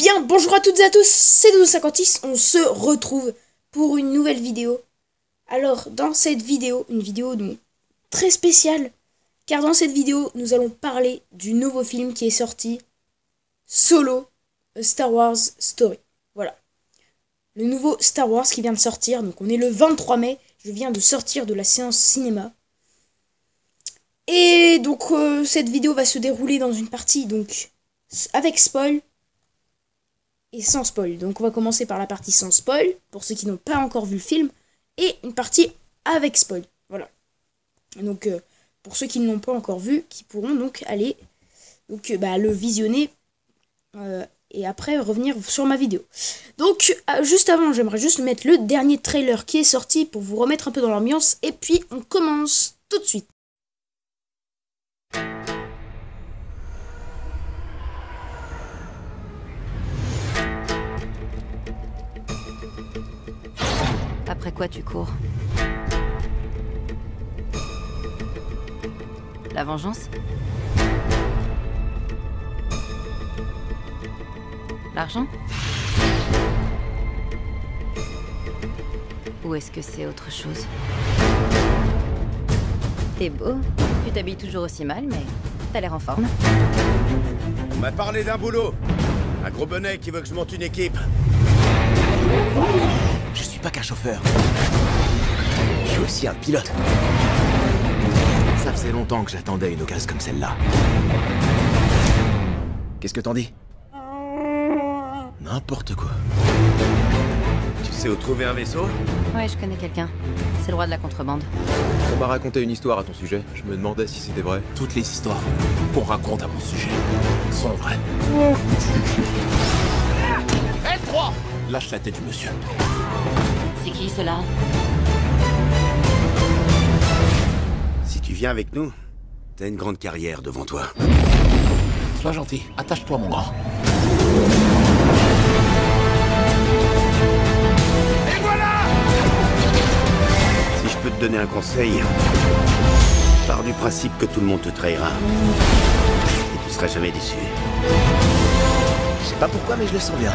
bien, bonjour à toutes et à tous, c'est Doudou56, on se retrouve pour une nouvelle vidéo. Alors, dans cette vidéo, une vidéo donc très spéciale, car dans cette vidéo, nous allons parler du nouveau film qui est sorti, Solo, A Star Wars Story. Voilà. Le nouveau Star Wars qui vient de sortir, donc on est le 23 mai, je viens de sortir de la séance cinéma. Et donc, cette vidéo va se dérouler dans une partie, donc, avec spoil, et sans spoil. Donc on va commencer par la partie sans spoil, pour ceux qui n'ont pas encore vu le film, et une partie avec spoil. Voilà. Donc pour ceux qui ne l'ont pas encore vu, qui pourront donc aller le visionner et après revenir sur ma vidéo. Donc juste avant, j'aimerais juste mettre le dernier trailer qui est sorti pour vous remettre un peu dans l'ambiance, et puis on commence tout de suite. Après quoi tu cours? La vengeance? L'argent? Ou est-ce que c'est autre chose? T'es beau, tu t'habilles toujours aussi mal, mais t'as l'air en forme. On m'a parlé d'un boulot. Un gros bonnet qui veut que je monte une équipe. Je suis pas qu'un chauffeur. Je suis aussi un pilote. Ça faisait longtemps que j'attendais une occasion comme celle-là. Qu'est-ce que t'en dis? N'importe quoi. Tu sais où trouver un vaisseau? Ouais, je connais quelqu'un. C'est le roi de la contrebande. On m'a raconté une histoire à ton sujet. Je me demandais si c'était vrai. Toutes les histoires qu'on raconte à mon sujet sont vraies. L3! Lâche la tête du monsieur. C'est qui cela? Si tu viens avec nous, t'as une grande carrière devant toi. Sois gentil, attache-toi mon grand. Et voilà! Si je peux te donner un conseil, pars du principe que tout le monde te trahira. Et tu seras jamais déçu. Je sais pas pourquoi, mais je le sens bien.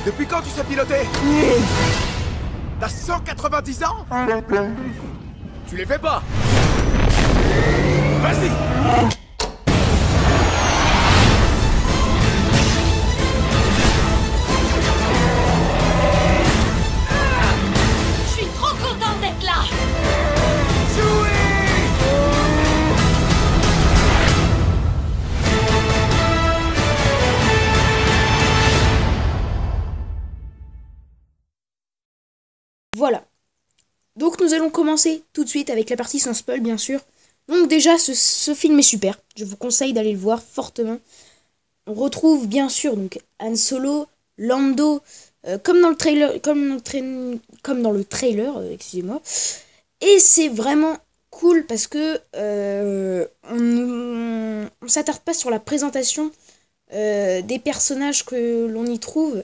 Depuis quand tu sais piloter? T'as 190 ans? Tu les fais pas? Vas-y! Je suis trop contente d'être là! Voilà. Donc nous allons commencer tout de suite avec la partie sans spoil, bien sûr. Donc déjà, ce film est super. Je vous conseille d'aller le voir fortement. On retrouve bien sûr donc Han Solo, Lando, comme dans le trailer, excusez-moi. Et c'est vraiment cool parce que on s'attarde pas sur la présentation des personnages que l'on y trouve.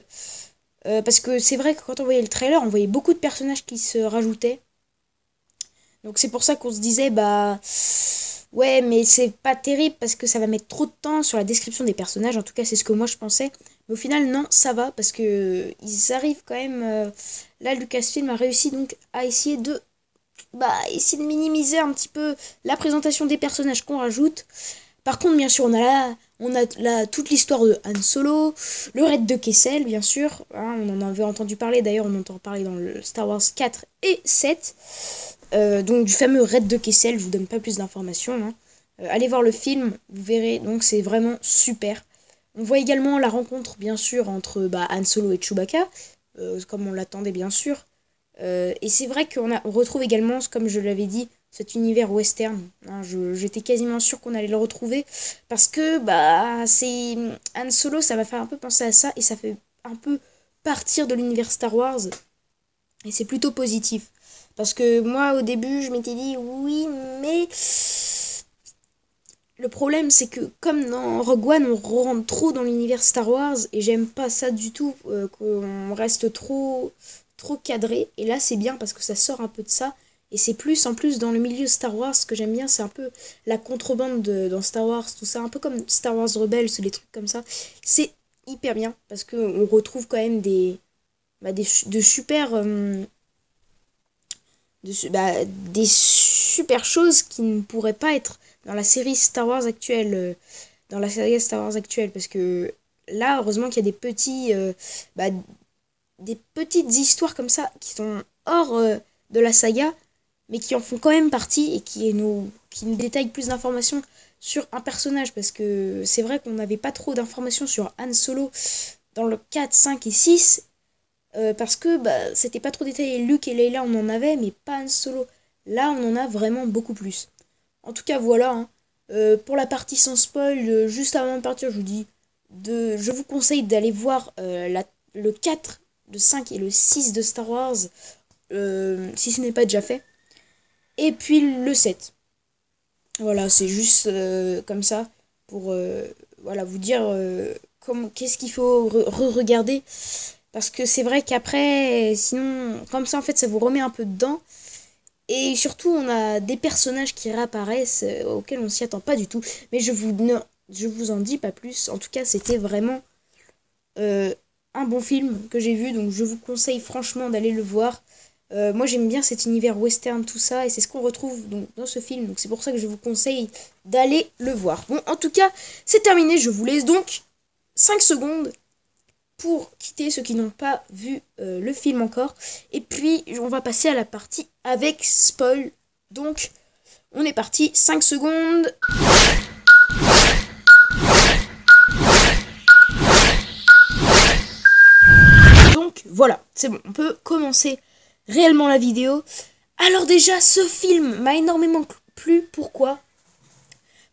Parce que c'est vrai que quand on voyait le trailer, on voyait beaucoup de personnages qui se rajoutaient. Donc c'est pour ça qu'on se disait, ouais, mais c'est pas terrible parce que ça va mettre trop de temps sur la description des personnages. En tout cas, c'est ce que moi je pensais. Mais au final, non, ça va parce que ils arrivent quand même. Là, Lucasfilm a réussi donc à essayer de minimiser un petit peu la présentation des personnages qu'on rajoute. Par contre, bien sûr, on a là toute l'histoire de Han Solo, le raid de Kessel, bien sûr. Hein, on en avait entendu parler, d'ailleurs, on entend parler dans le Star Wars 4 et 7. Donc, du fameux raid de Kessel, je vous donne pas plus d'informations. Hein. Allez voir le film, vous verrez, donc c'est vraiment super. On voit également la rencontre, bien sûr, entre Han Solo et Chewbacca, comme on l'attendait, bien sûr. Et c'est vrai qu'on retrouve également, comme je l'avais dit, cet univers western. Hein, j'étais quasiment sûre qu'on allait le retrouver parce que c'est Han Solo, ça m'a fait un peu penser à ça et ça fait un peu partir de l'univers Star Wars et c'est plutôt positif parce que moi au début je m'étais dit oui, mais le problème c'est que comme dans Rogue One on rentre trop dans l'univers Star Wars et j'aime pas ça du tout, qu'on reste trop cadré, et là c'est bien parce que ça sort un peu de ça Et c'est plus, en plus, dans le milieu Star Wars, ce que j'aime bien, c'est un peu la contrebande dans Star Wars, tout ça, un peu comme Star Wars Rebels, des trucs comme ça. C'est hyper bien, parce qu'on retrouve quand même des super... des super choses qui ne pourraient pas être dans la série Star Wars actuelle, dans la série Star Wars actuelle, parce que là, heureusement qu'il y a des petites histoires comme ça qui sont hors de la saga, mais qui en font quand même partie et qui nous détaillent plus d'informations sur un personnage, parce que c'est vrai qu'on n'avait pas trop d'informations sur Han Solo dans le 4, 5 et 6, parce que c'était pas trop détaillé. Luke et Leila on en avait, mais pas Han Solo. Là on en a vraiment beaucoup plus. En tout cas voilà, hein. Pour la partie sans spoil, juste avant de partir, je vous conseille d'aller voir le 4, le 5 et le 6 de Star Wars, si ce n'est pas déjà fait. Et puis le 7. Voilà, c'est juste comme ça pour vous dire qu'est-ce qu'il faut re-regarder. Parce que c'est vrai qu'après, sinon, comme ça en fait, ça vous remet un peu dedans. Et surtout, on a des personnages qui réapparaissent auxquels on s'y attend pas du tout. Mais je vous en dis pas plus. En tout cas, c'était vraiment un bon film que j'ai vu. Donc je vous conseille franchement d'aller le voir. Moi j'aime bien cet univers western, tout ça, et c'est ce qu'on retrouve donc dans ce film, donc c'est pour ça que je vous conseille d'aller le voir. Bon, en tout cas, c'est terminé, je vous laisse donc 5 secondes pour quitter ceux qui n'ont pas vu le film encore, et puis on va passer à la partie avec spoil. Donc, on est parti, 5 secondes. Donc, voilà, c'est bon, on peut commencer réellement la vidéo. Alors déjà, ce film m'a énormément plu. Pourquoi ?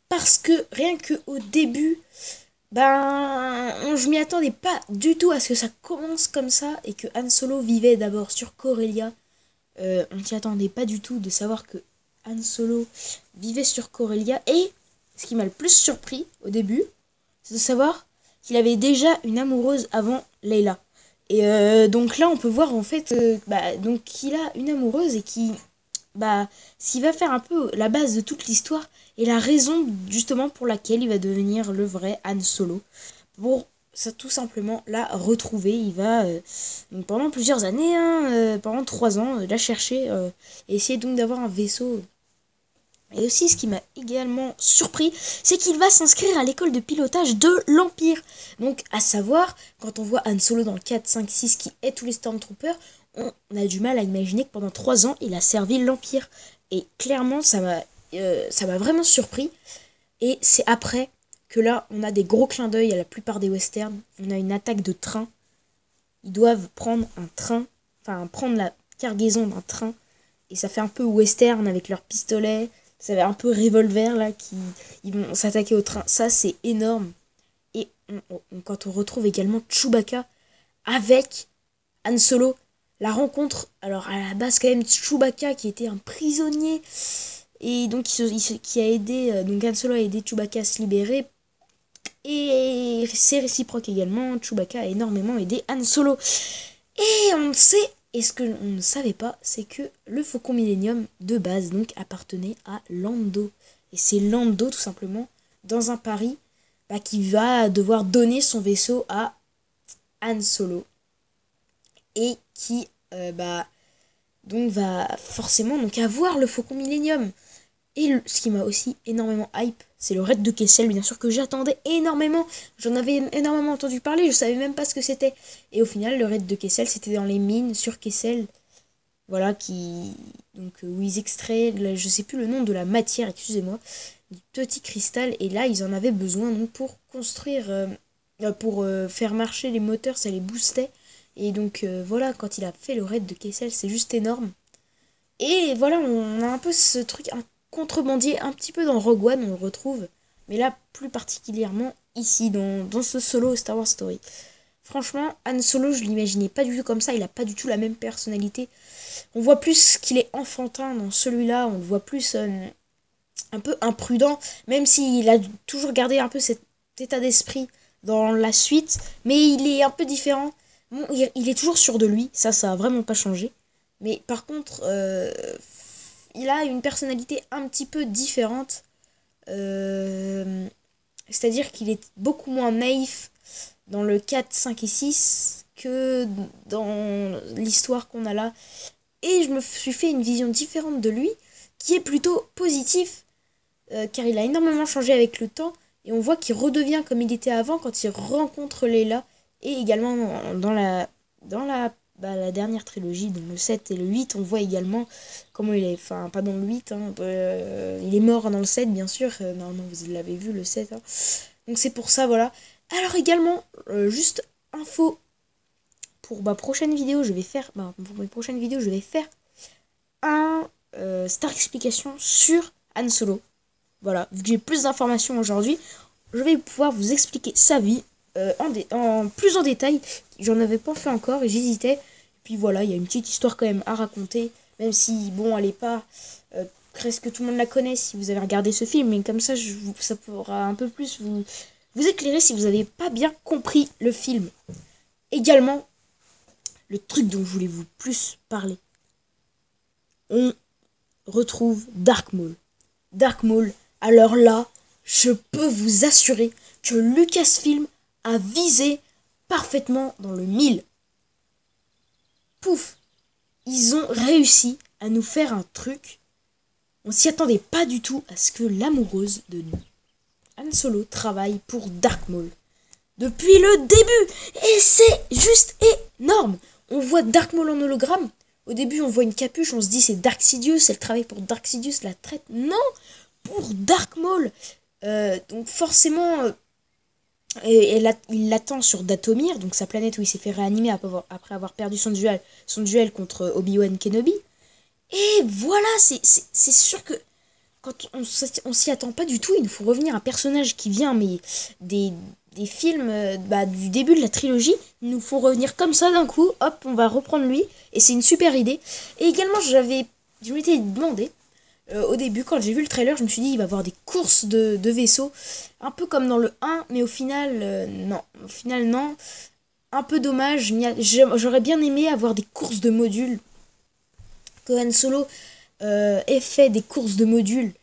Parce que rien que au début, je m'y attendais pas du tout à ce que ça commence comme ça et que Han Solo vivait d'abord sur Corellia. On s'y attendait pas du tout de savoir que Han Solo vivait sur Corellia. Et ce qui m'a le plus surpris au début, c'est de savoir qu'il avait déjà une amoureuse avant Leila. Et donc là on peut voir en fait donc qu'il a une amoureuse et qui ce qui va faire un peu la base de toute l'histoire et la raison justement pour laquelle il va devenir le vrai Han Solo, pour ça tout simplement la retrouver. Il va donc pendant plusieurs années, pendant 3 ans, la chercher et essayer donc d'avoir un vaisseau. Et aussi, ce qui m'a également surpris, c'est qu'il va s'inscrire à l'école de pilotage de l'Empire. Donc, à savoir, quand on voit Han Solo dans le 4, 5, 6 qui est tous les Stormtroopers, on a du mal à imaginer que pendant 3 ans, il a servi l'Empire. Et clairement, ça m'a vraiment surpris. Et c'est après que là, on a des gros clins d'œil à la plupart des westerns. On a une attaque de train. Ils doivent prendre un train, prendre la cargaison d'un train. Et ça fait un peu western avec leurs pistolets. Ça fait un peu revolver là, ils vont s'attaquer au train. Ça, c'est énorme. Et quand on retrouve également Chewbacca avec Han Solo, la rencontre. Alors, à la base, quand même, Chewbacca qui était un prisonnier. Et donc, qui a aidé. Donc, Han Solo a aidé Chewbacca à se libérer. Et c'est réciproque également. Chewbacca a énormément aidé Han Solo. Et on sait. Et ce qu'on ne savait pas, c'est que le Faucon Millenium, de base, donc, appartenait à Lando. Et c'est Lando, tout simplement, dans un pari, qui va devoir donner son vaisseau à Han Solo. Et qui, donc, va forcément avoir le Faucon Millenium. Et ce qui m'a aussi énormément hype, c'est le raid de Kessel, bien sûr, que j'attendais énormément. J'en avais énormément entendu parler, je savais même pas ce que c'était. Et au final, le raid de Kessel, c'était dans les mines sur Kessel. Voilà, où ils extraient, je sais plus le nom de la matière, excusez-moi, du petit cristal. Et là, ils en avaient besoin donc, pour construire, pour faire marcher les moteurs, ça les boostait. Et donc, voilà, quand il a fait le raid de Kessel, c'est juste énorme. Et voilà, on a un peu ce truc... contrebandier un petit peu dans Rogue One, on le retrouve, mais là plus particulièrement ici dans ce Solo Star Wars Story. Franchement, Han Solo, je l'imaginais pas du tout comme ça, il a pas du tout la même personnalité. On voit plus qu'il est enfantin dans celui-là, on le voit plus un peu imprudent, même s'il a toujours gardé un peu cet état d'esprit dans la suite, mais il est un peu différent. Bon, il est toujours sûr de lui, ça a vraiment pas changé. Mais par contre, il a une personnalité un petit peu différente. C'est-à-dire qu'il est beaucoup moins naïf dans le 4, 5 et 6 que dans l'histoire qu'on a là. Et je me suis fait une vision différente de lui, qui est plutôt positif, car il a énormément changé avec le temps, et on voit qu'il redevient comme il était avant quand il rencontre Layla, et également dans la dernière trilogie, dans le 7 et le 8, on voit également comment il est, enfin pas dans le 8, il est mort dans le 7 bien sûr, normalement vous l'avez vu le 7, donc c'est pour ça, voilà. Alors également, juste info, pour ma prochaine vidéo, pour mes prochaines vidéos, je vais faire un Star Explication sur Han Solo. Voilà, vu que j'ai plus d'informations aujourd'hui, je vais pouvoir vous expliquer sa vie en plus en détail. J'en avais pas fait encore et j'hésitais. Et puis voilà, il y a une petite histoire quand même à raconter, même si, bon, elle est pas... presque tout le monde la connaît si vous avez regardé ce film, mais comme ça, ça pourra un peu plus vous éclairer si vous n'avez pas bien compris le film. Également, le truc dont je voulais vous plus parler. On retrouve Dark Maul. Dark Maul, alors là, je peux vous assurer que Lucasfilm a visé parfaitement dans le mille. Pouf, ils ont réussi à nous faire un truc. On s'y attendait pas du tout à ce que l'amoureuse de nous, Han Solo, travaille pour Dark Maul. Depuis le début. Et c'est juste énorme. On voit Dark Maul en hologramme. Au début, on voit une capuche. On se dit c'est Dark Sidious. Elle travaille pour Dark Sidious. La traite. Non. Pour Dark Maul. Donc forcément... il l'attend sur Dathomir. Donc sa planète où il s'est fait réanimer après avoir perdu son duel contre Obi-Wan Kenobi. Et voilà. C'est sûr que... Quand on s'y attend pas du tout, il nous faut revenir un personnage qui vient mais des films du début de la trilogie. Il nous faut revenir comme ça d'un coup, hop, on va reprendre lui, et c'est une super idée. Et également, je m'étais demandé, au début, quand j'ai vu le trailer, je me suis dit, il va y avoir des courses de vaisseaux, un peu comme dans le 1, mais au final, non. Au final, non. Un peu dommage, j'aurais bien aimé avoir des courses de modules, que Han Solo ait fait des courses de modules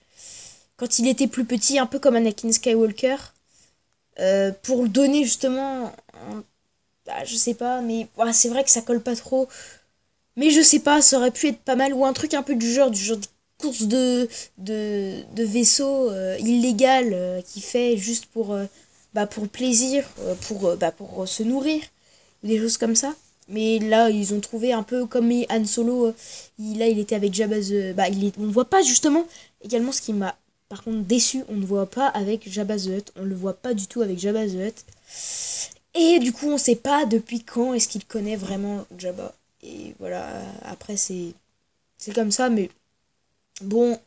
quand il était plus petit, un peu comme Anakin Skywalker, pour le donner justement je sais pas, mais c'est vrai que ça colle pas trop, mais je sais pas, ça aurait pu être pas mal, ou un truc un peu du genre des courses de vaisseaux illégales qu'il fait juste pour le plaisir, pour se nourrir, ou des choses comme ça. Mais là, ils ont trouvé un peu comme Han Solo, il était avec Jabba the... on ne voit pas justement, également ce qui m'a par contre déçu, on ne voit pas avec Jabba the Hutt, on le voit pas du tout avec Jabba the Hutt. Et du coup, on sait pas depuis quand est-ce qu'il connaît vraiment Jabba. Et voilà, après c'est comme ça, mais bon,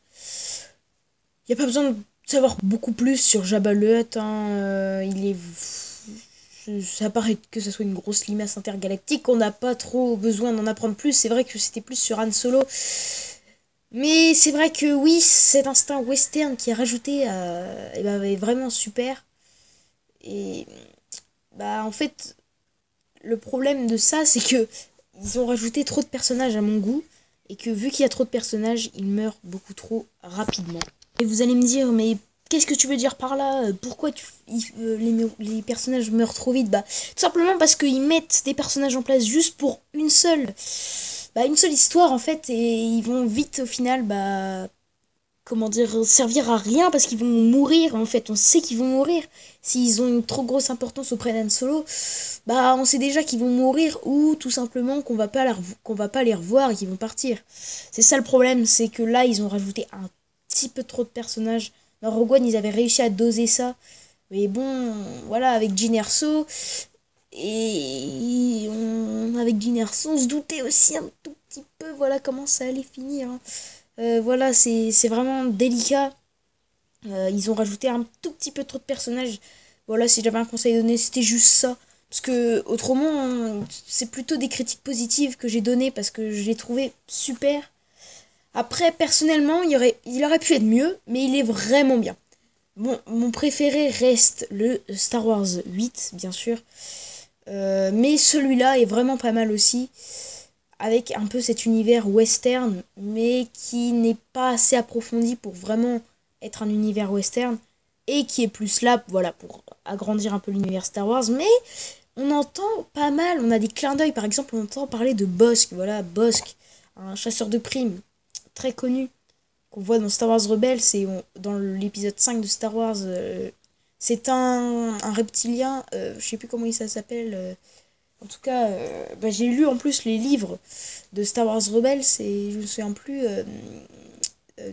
il n'y a pas besoin de savoir beaucoup plus sur Jabba the Hutt, ça paraît que ça soit une grosse limace intergalactique, on n'a pas trop besoin d'en apprendre plus. C'est vrai que c'était plus sur Han Solo, mais c'est vrai que oui, cet instinct western qui est rajouté est vraiment super. Et en fait, le problème de ça, c'est que ils ont rajouté trop de personnages à mon goût, et que vu qu'il y a trop de personnages, ils meurent beaucoup trop rapidement. Et vous allez me dire, mais qu'est-ce que tu veux dire par là? Pourquoi les personnages meurent trop vite? Tout simplement parce qu'ils mettent des personnages en place juste pour une seule histoire en fait, et ils vont vite au final servir à rien parce qu'ils vont mourir en fait. On sait qu'ils vont mourir s'ils ont une trop grosse importance auprès d'Han Solo. On sait déjà qu'ils vont mourir, ou tout simplement qu'on va pas les revoir et qu'ils vont partir. C'est ça le problème, c'est que là ils ont rajouté un petit peu trop de personnages. Dans Rogue One, ils avaient réussi à doser ça. Mais bon, voilà, avec Jyn Erso. Et avec Jyn Erso, on se doutait aussi un tout petit peu, voilà, comment ça allait finir. Voilà, c'est vraiment délicat. Ils ont rajouté un tout petit peu trop de personnages. Voilà, si j'avais un conseil à donner, c'était juste ça. Parce que, autrement, c'est plutôt des critiques positives que j'ai données parce que je l'ai trouvé super. Après, personnellement, il aurait pu être mieux, mais il est vraiment bien. Bon, mon préféré reste le Star Wars 8, bien sûr. Mais celui-là est vraiment pas mal aussi. avec un peu cet univers western, mais qui n'est pas assez approfondi pour vraiment être un univers western, et qui est plus là, voilà, pour agrandir un peu l'univers Star Wars, mais on entend pas mal, on a des clins d'œil, par exemple, on entend parler de Bossk, voilà, Bossk, un chasseur de primes, très connu, qu'on voit dans Star Wars Rebels, et dans l'épisode 5 de Star Wars, c'est un reptilien, je sais plus comment ça s'appelle, en tout cas, j'ai lu en plus les livres de Star Wars Rebels, et je me souviens plus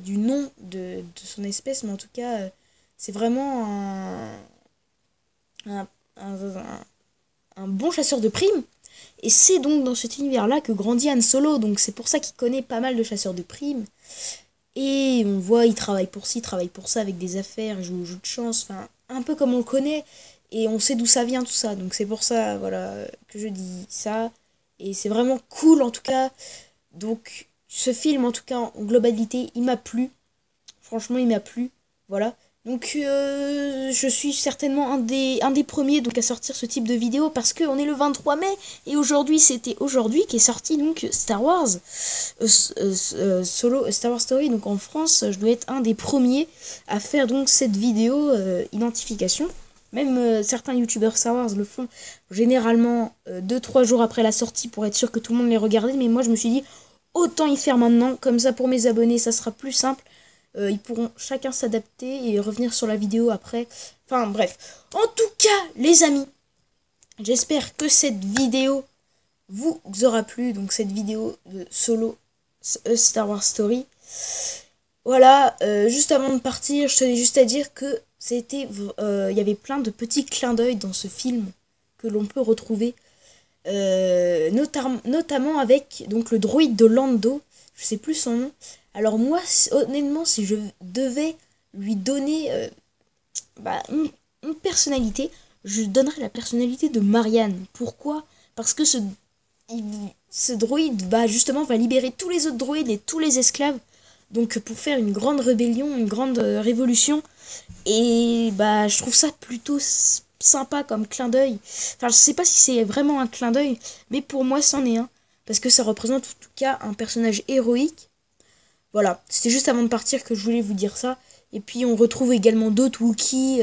du nom de son espèce, mais en tout cas, c'est vraiment un bon chasseur de primes. Et c'est donc dans cet univers-là que grandit Han Solo, donc c'est pour ça qu'il connaît pas mal de chasseurs de primes. Et on voit, il travaille pour ci, il travaille pour ça, avec des affaires, il joue au jeu de chance, enfin, un peu comme on le connaît, et on sait d'où ça vient tout ça, donc c'est pour ça, voilà, que je dis ça, et c'est vraiment cool en tout cas. Donc ce film, en tout cas en globalité, il m'a plu, franchement il m'a plu, voilà. Donc je suis certainement un des premiers donc à sortir ce type de vidéo, parce qu'on est le 23 mai et c'était aujourd'hui qu'est sorti donc Star Wars Star Wars Story. Donc en France, je dois être un des premiers à faire donc cette vidéo identification. Même certains youtubeurs Star Wars le font généralement 2-3 jours après la sortie pour être sûr que tout le monde les regarde, mais moi je me suis dit autant y faire maintenant, comme ça pour mes abonnés ça sera plus simple. Ils pourront chacun s'adapter et revenir sur la vidéo après. Enfin bref. En tout cas, les amis, j'espère que cette vidéo vous aura plu. Donc cette vidéo de Solo Star Wars Story. Voilà, juste avant de partir, je tenais juste à dire que il y avait plein de petits clins d'œil dans ce film que l'on peut retrouver. Notamment avec donc le droïde de Lando. Je sais plus son nom. Alors moi, honnêtement, si je devais lui donner une personnalité, je donnerais la personnalité de Marianne. Pourquoi ? Parce que ce droïde va libérer tous les autres droïdes et tous les esclaves. Donc pour faire une grande rébellion, une grande révolution. Et je trouve ça plutôt sympa comme clin d'œil. Enfin, je sais pas si c'est vraiment un clin d'œil, mais pour moi, c'en est un. Parce que ça représente en tout cas un personnage héroïque. Voilà, c'était juste avant de partir que je voulais vous dire ça. Et puis on retrouve également d'autres Wookiees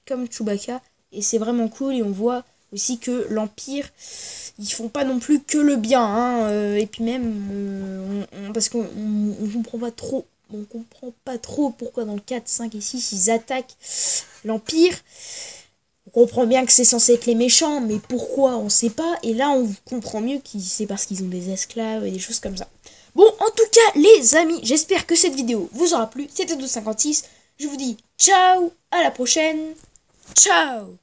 comme Chewbacca. Et c'est vraiment cool. Et on voit aussi que l'Empire, ils font pas non plus que le bien. Hein, et puis même, parce qu'on comprend pas trop. On comprend pas trop pourquoi dans le 4, 5 et 6, ils attaquent l'Empire. On comprend bien que c'est censé être les méchants, mais pourquoi, on sait pas. Et là, on comprend mieux que c'est parce qu'ils ont des esclaves et des choses comme ça. Bon, en tout cas, les amis, j'espère que cette vidéo vous aura plu. C'était 1256. Je vous dis ciao, à la prochaine. Ciao.